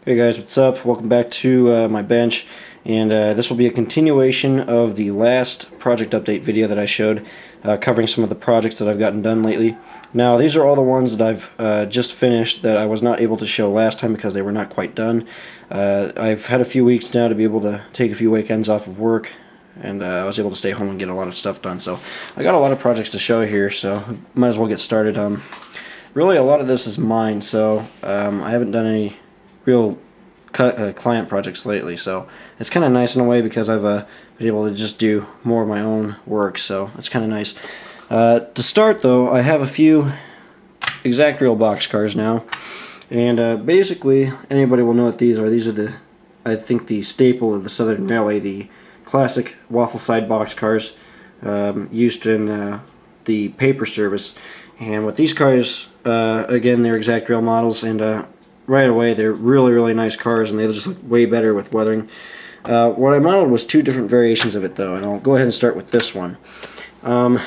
Hey guys, what's up? Welcome back to my bench, and this will be a continuation of the last project update video that I showed, covering some of the projects that I've gotten done lately. Now, these are all the ones that I've just finished that I was not able to show last time because they were not quite done. I've had a few weeks now to be able to take a few weekends off of work, and I was able to stay home and get a lot of stuff done. So I got a lot of projects to show here, so might as well get started. Really, a lot of this is mine, so I haven't done any real client projects lately, so it's kind of nice in a way because I've been able to just do more of my own work, so it's kind of nice. To start though, I have a few exact real boxcars now, and basically anybody will know what these are. These are I think the staple of the Southern Railway, the classic waffle side boxcars used in the paper service. And with these cars, again, they're exact rail models, and right away they're really nice cars, and they just look way better with weathering. What I modeled was two different variations of it though, and I'll go ahead and start with this one. To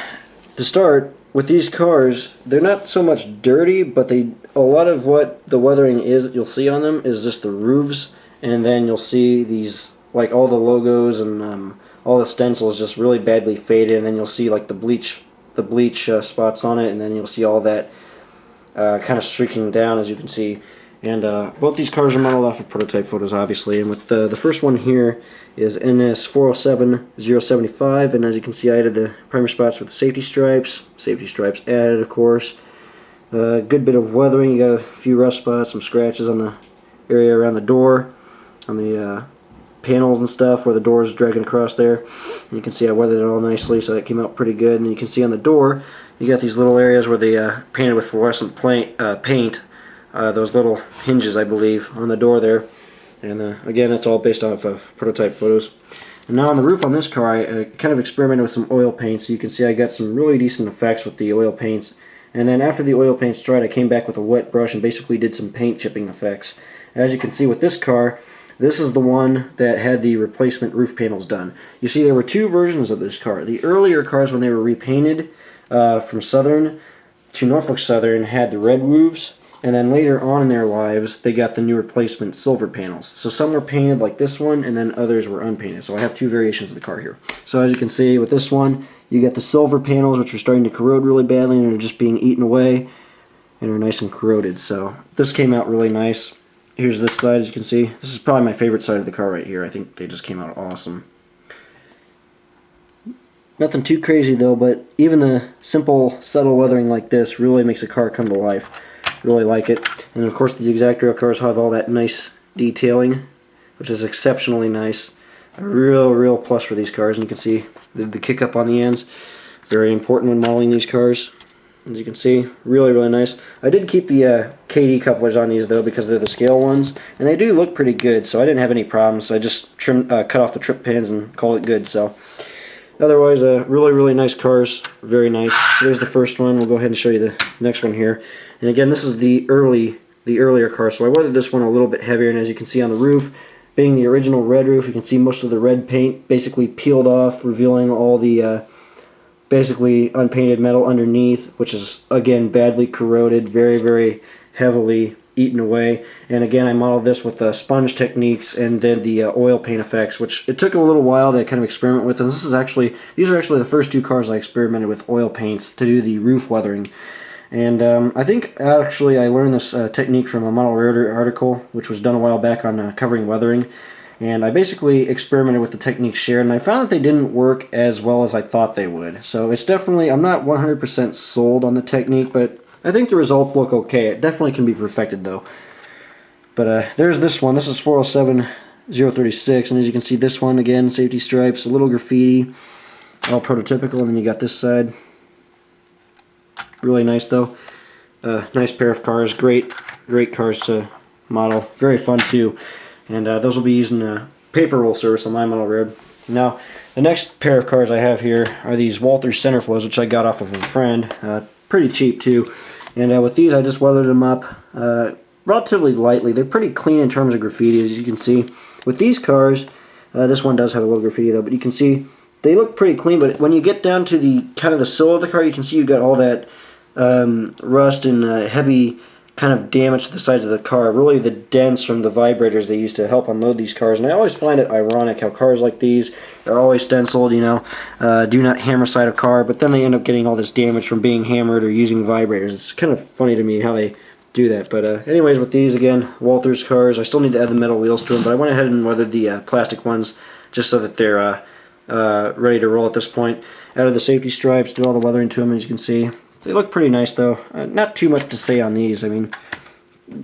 start with these cars, they're not so much dirty, but a lot of what the weathering is that you'll see on them is just the roofs, and then you'll see these, like, all the logos and all the stencils just really badly faded, and then you'll see like the bleach spots on it, and then you'll see all that kind of streaking down, as you can see. And both these cars are modeled off of prototype photos, obviously. And with the first one here is NS 407075, and as you can see, I added the primer spots with the safety stripes added, of course. A good bit of weathering. You got a few rust spots, some scratches on the area around the door, on the panels and stuff where the door is dragging across there. And you can see I weathered it all nicely, so that came out pretty good. And you can see on the door, you got these little areas where they painted with fluorescent paint. Those little hinges, I believe, on the door there. And again, that's all based off of prototype photos. And now on the roof on this car, I kind of experimented with some oil paints. So you can see I got some really decent effects with the oil paints. And then after the oil paints dried, I came back with a wet brush and basically did some paint chipping effects. As you can see with this car, this is the one that had the replacement roof panels done. You see, there were two versions of this car. The earlier cars, when they were repainted from Southern to Norfolk Southern, had the red roofs. And then later on in their lives, they got the new replacement silver panels. So some were painted like this one, and then others were unpainted. So I have two variations of the car here. So as you can see with this one, you get the silver panels, which are starting to corrode really badly, and are just being eaten away, and are nice and corroded. So this came out really nice. Here's this side, as you can see. This is probably my favorite side of the car right here. I think they just came out awesome. Nothing too crazy though, but even the simple, subtle weathering like this really makes a car come to life. Really like it. And of course the exact rail cars have all that nice detailing, which is exceptionally nice. A real plus for these cars. And you can see the kick up on the ends, very important when modeling these cars. As you can see, really nice. I did keep the KD couplers on these though, because they're the scale ones, and they do look pretty good, so I didn't have any problems. I just cut off the trip pins and called it good. So otherwise, really nice cars, very nice. So there's the first one. We'll go ahead and show you the next one here. And again, this is the earlier car, so I weathered this one a little bit heavier, and as you can see on the roof, being the original red roof, you can see most of the red paint basically peeled off, revealing all the basically unpainted metal underneath, which is, again, badly corroded, very heavily eaten away. And again, I modeled this with sponge techniques and then the oil paint effects, which it took a little while to kind of experiment with. And these are actually the first two cars I experimented with oil paints to do the roof weathering. And I think actually I learned this technique from a Model Railroad article, which was done a while back on covering weathering. And I basically experimented with the techniques shared, and I found that they didn't work as well as I thought they would. So it's definitely, I'm not 100% sold on the technique, but I think the results look okay. It definitely can be perfected though. But there's this one. This is 407036, and as you can see, this one again, safety stripes, a little graffiti, all prototypical. And then you got this side. Really nice though. Nice pair of cars. Great cars to model. Very fun too. And those will be used in paper roll service on my model road. Now, the next pair of cars I have here are these Walther Centerflows, which I got off of a friend. Pretty cheap too. And with these, I just weathered them up relatively lightly. They're pretty clean in terms of graffiti, as you can see. With these cars, this one does have a little graffiti though, but you can see they look pretty clean. But when you get down to the kind of the sill of the car, you can see you've got all that rust and heavy kind of damage to the sides of the car. Really the dents from the vibrators they used to help unload these cars. And I always find it ironic how cars like these are always stenciled, you know, do not hammer side a car, but then they end up getting all this damage from being hammered or using vibrators. It's kind of funny to me how they do that. But anyways, with these, again, Walther's cars, I still need to add the metal wheels to them, but I went ahead and weathered the plastic ones just so that they're ready to roll at this point. Added the safety stripes, do all the weathering to them, as you can see. They look pretty nice though. Not too much to say on these. I mean,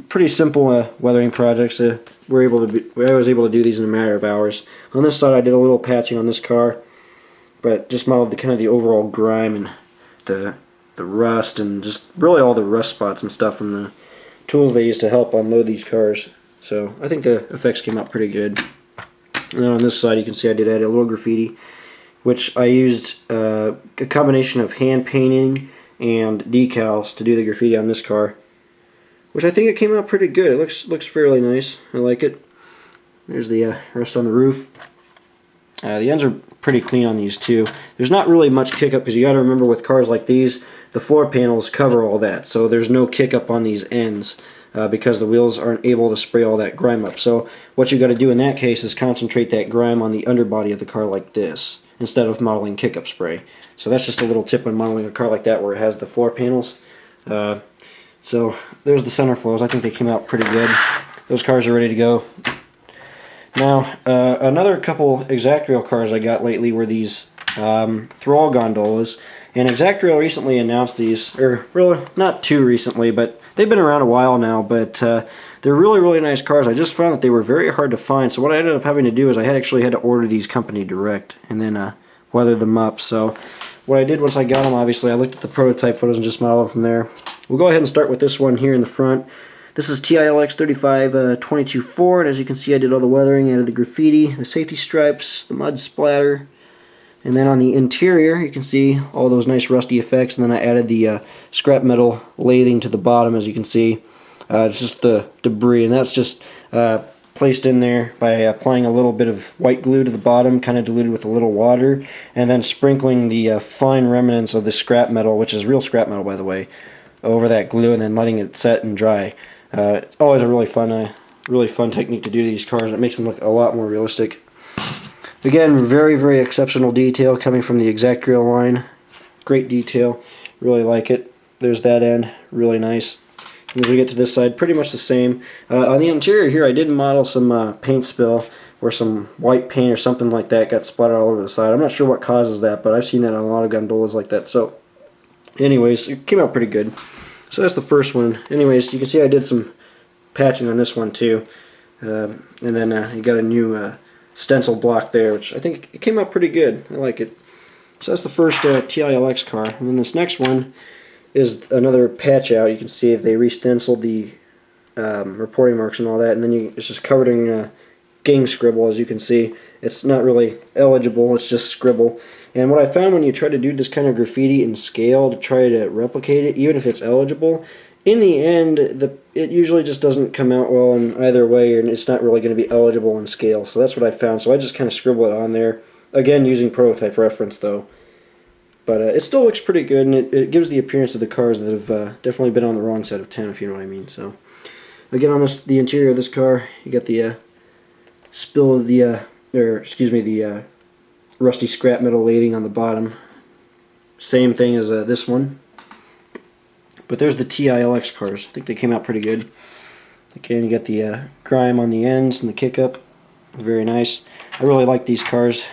pretty simple weathering projects. I was able to do these in a matter of hours. On this side, I did a little patching on this car, but just modeled the kind of the overall grime and the rust and just really all the rust spots and stuff from the tools they used to help unload these cars. So I think the effects came out pretty good. And then on this side, you can see I did add a little graffiti, which I used a combination of hand painting and decals to do the graffiti on this car, which I think it came out pretty good. It looks fairly nice. I like it. There's the rest on the roof. The ends are pretty clean on these too. There's not really much kick up because you got to remember with cars like these, the floor panels cover all that, so there's no kick up on these ends because the wheels aren't able to spray all that grime up. So what you got to do in that case is concentrate that grime on the underbody of the car like this, instead of modeling kick-up spray. So that's just a little tip when modeling a car like that where it has the floor panels. So there's the center flows. I think they came out pretty good. Those cars are ready to go. Now, another couple Exactrail cars I got lately were these Thrall Gondolas. And Exactrail recently announced these, or really not too recently, but they've been around a while now, but they're really, really nice cars. I just found that they were very hard to find, so what I ended up having to do is I actually had to order these company direct and then weather them up. So what I did once I got them, obviously, I looked at the prototype photos and just modeled them from there. We'll go ahead and start with this one here in the front. This is TILX 3522 Ford. As you can see, I did all the weathering, added the graffiti, the safety stripes, the mud splatter. And then on the interior, you can see all those nice rusty effects. And then I added the scrap metal lathing to the bottom, as you can see. It's just the debris, and that's just placed in there by applying a little bit of white glue to the bottom, kind of diluted with a little water, and then sprinkling the fine remnants of the scrap metal, which is real scrap metal, by the way, over that glue, and then letting it set and dry. It's always a really fun technique to do to these cars. It makes them look a lot more realistic. Again, very, very exceptional detail coming from the Exactrail line. Great detail. Really like it. There's that end. Really nice. And as we get to this side, pretty much the same. On the interior here, I did model some paint spill where some white paint or something like that got splattered all over the side. I'm not sure what causes that, but I've seen that on a lot of gondolas like that. So, anyways, it came out pretty good. So that's the first one. Anyways, you can see I did some patching on this one too. And then you got a new stencil block there, which I think it came out pretty good. I like it. So that's the first TILX car. And then this next one is another patch out. You can see they re-stenciled the reporting marks and all that, and then it's just covered in gang scribble, as you can see. It's not really eligible, it's just scribble. And what I found when you try to do this kind of graffiti in scale to try to replicate it, even if it's eligible, in the end, it usually just doesn't come out well in either way, and it's not really going to be eligible in scale. So that's what I found. So I just kind of scribble it on there. Again, using prototype reference, though. But it still looks pretty good, and it gives the appearance of the cars that have definitely been on the wrong side of 10, if you know what I mean. So again, on the interior of this car, you got the spill of the, the rusty scrap metal lathing on the bottom. Same thing as this one. But there's the TILX cars. I think they came out pretty good. Again, you got the grime on the ends and the kick up. Very nice. I really like these cars.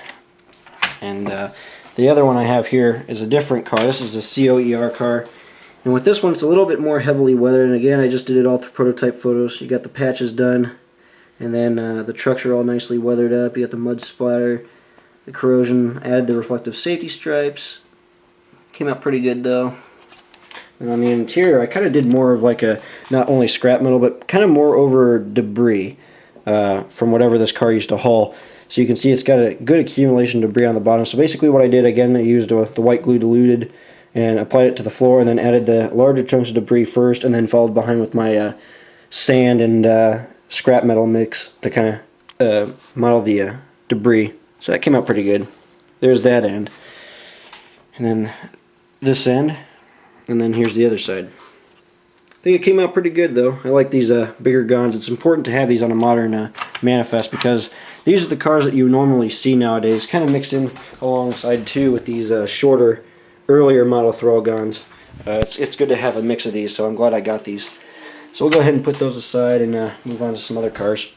And the other one I have here is a different car. This is a COER car. And with this one, it's a little bit more heavily weathered. And again, I just did it all through prototype photos. You got the patches done. And then the trucks are all nicely weathered up. You got the mud splatter, the corrosion. Added the reflective safety stripes. Came out pretty good though. And on the interior, I kind of did more of like a, not only scrap metal, but kind of more over debris from whatever this car used to haul. So you can see it's got a good accumulation of debris on the bottom. So basically what I did, again, I used the white glue diluted and applied it to the floor, and then added the larger chunks of debris first, and then followed behind with my sand and scrap metal mix to kind of model the debris. So that came out pretty good. There's that end. And then this end. And then here's the other side. think it came out pretty good though. I like these bigger guns. It's important to have these on a modern manifest because these are the cars that you normally see nowadays, kind of mixed in alongside too with these shorter, earlier model Thrall guns. It's good to have a mix of these, so I'm glad I got these. So we'll go ahead and put those aside and move on to some other cars.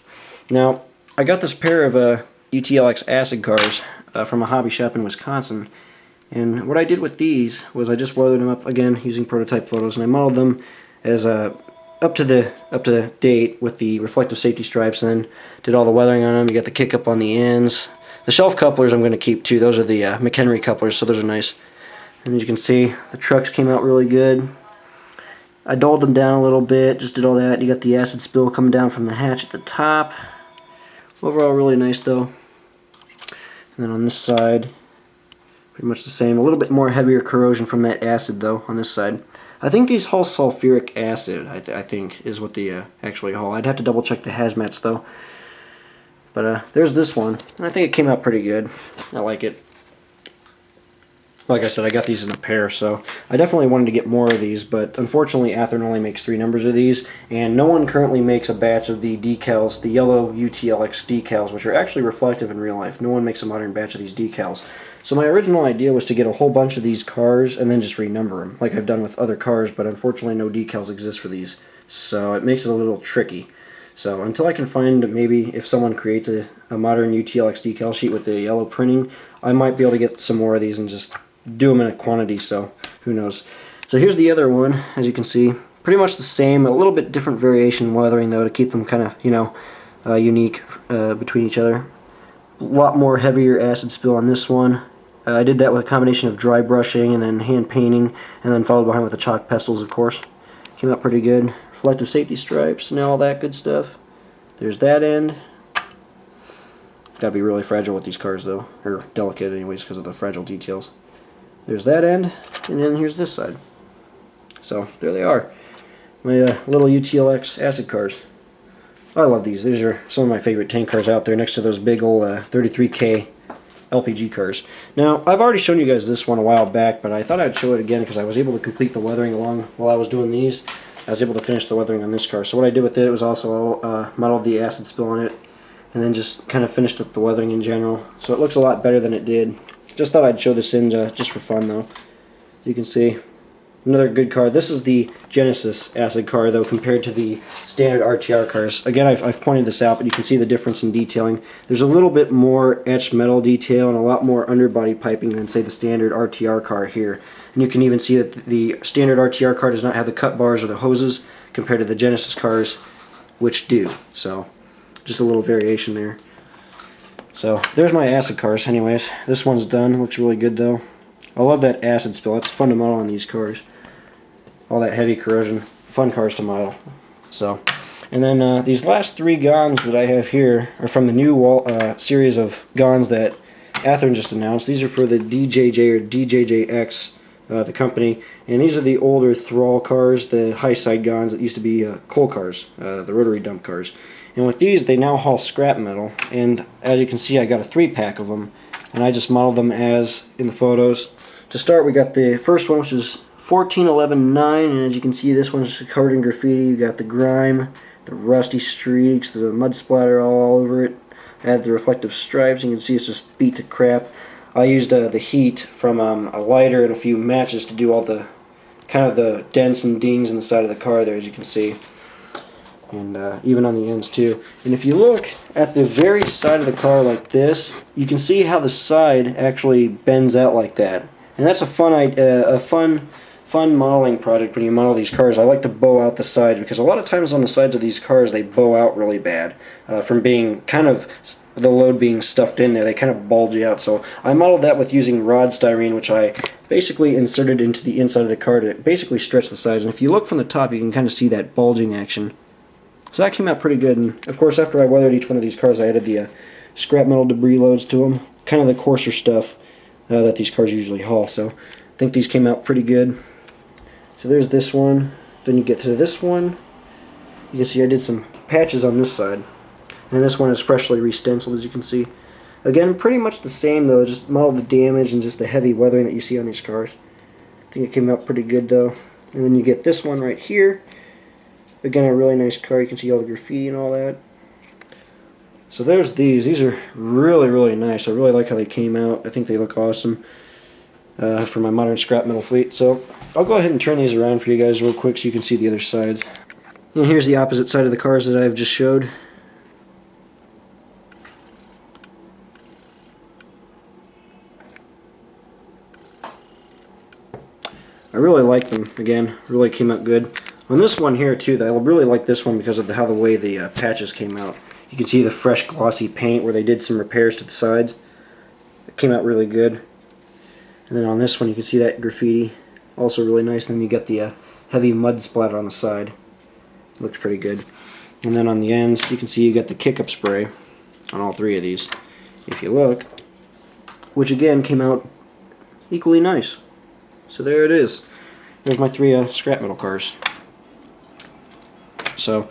Now, I got this pair of UTLX acid cars from a hobby shop in Wisconsin. And what I did with these was I just weathered them up again using prototype photos, and I modeled them as up to date with the reflective safety stripes, and then did all the weathering on them. You got the kick up on the ends. The shelf couplers I'm going to keep too. Those are the McHenry couplers, so those are nice. And as you can see, the trucks came out really good. I dulled them down a little bit, just did all that. You got the acid spill coming down from the hatch at the top. Overall, really nice though. And then on this side, pretty much the same. A little bit more heavier corrosion from that acid though on this side. I think these haul sulfuric acid, I think, is what they actually haul. I'd have to double check the hazmats though. But there's this one, and I think it came out pretty good. I like it. Like I said, I got these in a pair, so I definitely wanted to get more of these, but unfortunately Athearn only makes 3 numbers of these, and no one currently makes a batch of the decals, the yellow UTLX decals, which are actually reflective in real life. No one makes a modern batch of these decals. So my original idea was to get a whole bunch of these cars and then just renumber them, like I've done with other cars, but unfortunately no decals exist for these, so it makes it a little tricky. So until I can find, maybe if someone creates a modern UTLX decal sheet with the yellow printing, I might be able to get some more of these and just do them in a quantity, so who knows. So here's the other one, as you can see. Pretty much the same, a little bit different variation in weathering though to keep them kind of, you know, unique between each other. A lot more heavier acid spill on this one. I did that with a combination of dry brushing and then hand painting, and then followed behind with the chalk pestles, of course. Came out pretty good. Reflective safety stripes and all that good stuff. There's that end. Gotta be really fragile with these cars though, or delicate anyways because of the fragile details. There's that end, and then here's this side. So there they are, my little UTLX acid cars. I love these. These are some of my favorite tank cars out there, next to those big old 33K LPG cars. Now, I've already shown you guys this one a while back, but I thought I'd show it again because I was able to complete the weathering along while I was doing these. I was able to finish the weathering on this car. So what I did with it was also modeled the acid spill on it, and then just kind of finished up the weathering in general. So it looks a lot better than it did. Just thought I'd show this in just for fun though. You can see another good car. This is the Genesis acid car though, compared to the standard RTR cars. Again, I've pointed this out, but you can see the difference in detailing. There's a little bit more etched metal detail and a lot more underbody piping than say the standard RTR car here. And you can even see that the standard RTR car does not have the cut bars or the hoses compared to the Genesis cars, which do. So just a little variation there. So there's my acid cars anyways. This one's done. Looks really good though. I love that acid spill. It's fundamental on these cars. All that heavy corrosion. Fun cars to model. So, and then these last 3 Gons that I have here are from the new series of Gons that Athearn just announced. These are for the DJJ or DJJX, the company. And these are the older Thrall cars, the high side Gons that used to be coal cars, the rotary dump cars. And with these, they now haul scrap metal, and as you can see, I got a 3-pack of them, and I just modeled them as in the photos. To start, we got the first one, which is 1411-9, and as you can see, this one's covered in graffiti. You got the grime, the rusty streaks, the mud splatter all over it. Add the reflective stripes, and you can see it's just beat to crap. I used the heat from a lighter and a few matches to do all the kind of the dents and dings in the side of the car there, as you can see. And even on the ends too. And if you look at the very side of the car like this, you can see how the side actually bends out like that. And that's a fun modeling project when you model these cars. I like to bow out the sides because a lot of times on the sides of these cars they bow out really bad from being kind of the load being stuffed in there. They kind of bulge out. So I modeled that with using rod styrene, which I basically inserted into the inside of the car to basically stretch the sides. And if you look from the top, you can kind of see that bulging action. So that came out pretty good, and of course after I weathered each one of these cars I added the scrap metal debris loads to them, kind of the coarser stuff that these cars usually haul. So I think these came out pretty good. So there's this one, then you get to this one, you can see I did some patches on this side, and this one is freshly re-stenciled, as you can see. Again, pretty much the same though, just modeled the damage and just the heavy weathering that you see on these cars. I think it came out pretty good though. And then you get this one right here. Again, a really nice car. You can see all the graffiti and all that. So there's these. These are really, really nice. I really like how they came out. I think they look awesome for my modern scrap metal fleet. So I'll go ahead and turn these around for you guys real quick so you can see the other sides. And here's the opposite side of the cars that I've just showed. I really like them. Again, really came out good. On this one here too, I really like this one because of how the way the patches came out. You can see the fresh glossy paint where they did some repairs to the sides. It came out really good. And then on this one you can see that graffiti, also really nice. And then you got the heavy mud splatter on the side. Looks pretty good. And then on the ends you can see you got the kick-up spray on all three of these. If you look, which again came out equally nice. So there it is. There's my three scrap metal cars. So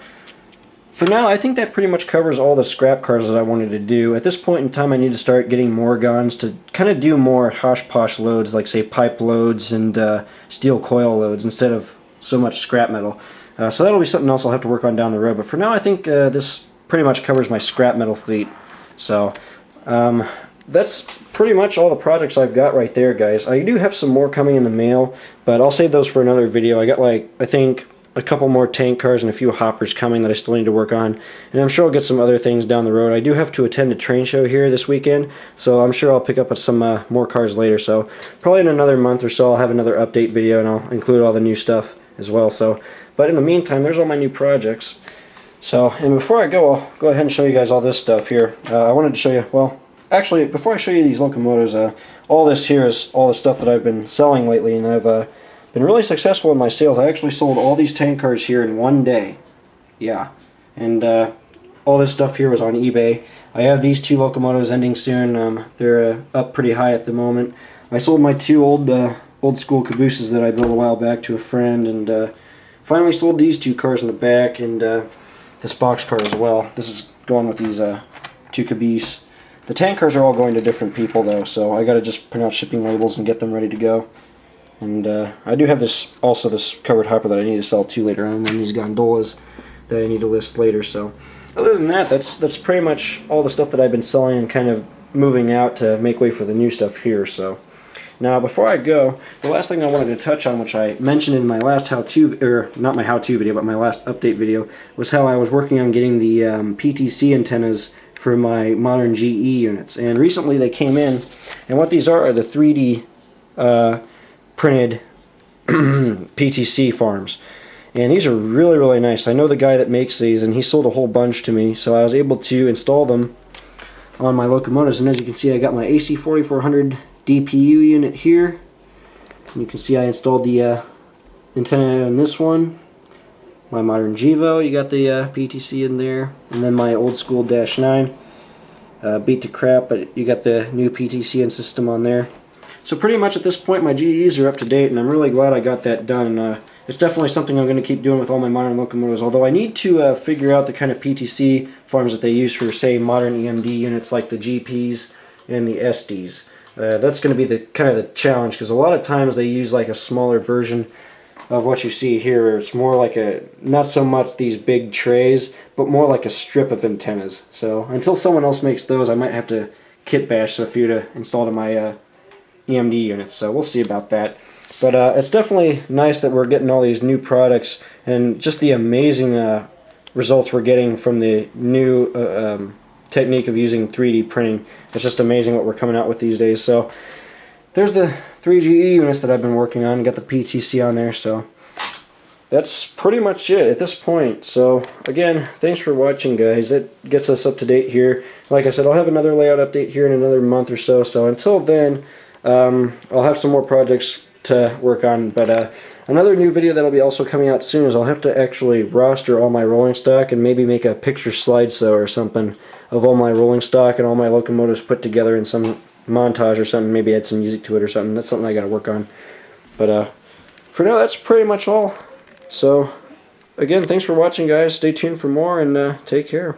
for now, I think that pretty much covers all the scrap cars that I wanted to do. At this point in time, I need to start getting more guns to kind of do more hosh-posh loads, like say pipe loads and steel coil loads instead of so much scrap metal. So that'll be something else I'll have to work on down the road. But for now, I think this pretty much covers my scrap metal fleet. So that's pretty much all the projects I've got right there, guys. I do have some more coming in the mail, but I'll save those for another video. I got, like, I think a couple more tank cars and a few hoppers coming that I still need to work on, and I'm sure I'll get some other things down the road. I do have to attend a train show here this weekend, so I'm sure I'll pick up some more cars later. So probably in another month or so I'll have another update video, and I'll include all the new stuff as well. So, but in the meantime, there's all my new projects. So, and before I go, I'll go ahead and show you guys all this stuff here. I wanted to show you, well, actually, before I show you these locomotives, all this here is all the stuff that I've been selling lately, and I've been really successful in my sales. I actually sold all these tank cars here in one day. Yeah. And all this stuff here was on eBay. I have these two locomotives ending soon. They're up pretty high at the moment. I sold my two old school cabooses that I built a while back to a friend, and finally sold these two cars in the back, and this boxcar as well. This is going with these two caboose. The tank cars are all going to different people though, so I gotta just print out shipping labels and get them ready to go. And I do have this covered hopper that I need to sell too later on, and these gondolas that I need to list later. So other than that, that's pretty much all the stuff that I've been selling and kind of moving out to make way for the new stuff here. So now before I go, the last thing I wanted to touch on, which I mentioned in my last how-to, or not my how-to video, but my last update video, was how I was working on getting the PTC antennas for my modern GE units. And recently they came in, and what these are the 3D printed PTC farms. And these are really, really nice. I know the guy that makes these, and he sold a whole bunch to me, so I was able to install them on my locomotives. And as you can see, I got my AC 4400 DPU unit here. And you can see I installed the antenna on this one. My modern Gevo, you got the PTC in there, and then my old school Dash 9. Beat to crap, but you got the new PTC and system on there. So pretty much at this point my GEs are up to date, and I'm really glad I got that done. And it's definitely something I'm going to keep doing with all my modern locomotives, although I need to figure out the kind of PTC farms that they use for, say, modern EMD units like the GPs and the SDs. That's going to be the kind of the challenge, because a lot of times they use like a smaller version of what you see here. It's more like not so much these big trays, but more like a strip of antennas. So until someone else makes those, I might have to kit bash a few to install to my EMD units. So we'll see about that. But it's definitely nice that we're getting all these new products, and just the amazing results we're getting from the new technique of using 3D printing. It's just amazing what we're coming out with these days. So there's the 3 GE units that I've been working on. Got the PTC on there, so that's pretty much it at this point. So again, thanks for watching, guys. It gets us up to date here. Like I said, I'll have another layout update here in another month or so. So until then, I'll have some more projects to work on. But another new video that'll be also coming out soon is I'll have to actually roster all my rolling stock and maybe make a picture slideshow or something of all my rolling stock and all my locomotives put together in some montage or something. Maybe add some music to it or something. That's something I gotta work on. But for now, that's pretty much all. So again, thanks for watching, guys. Stay tuned for more, and take care.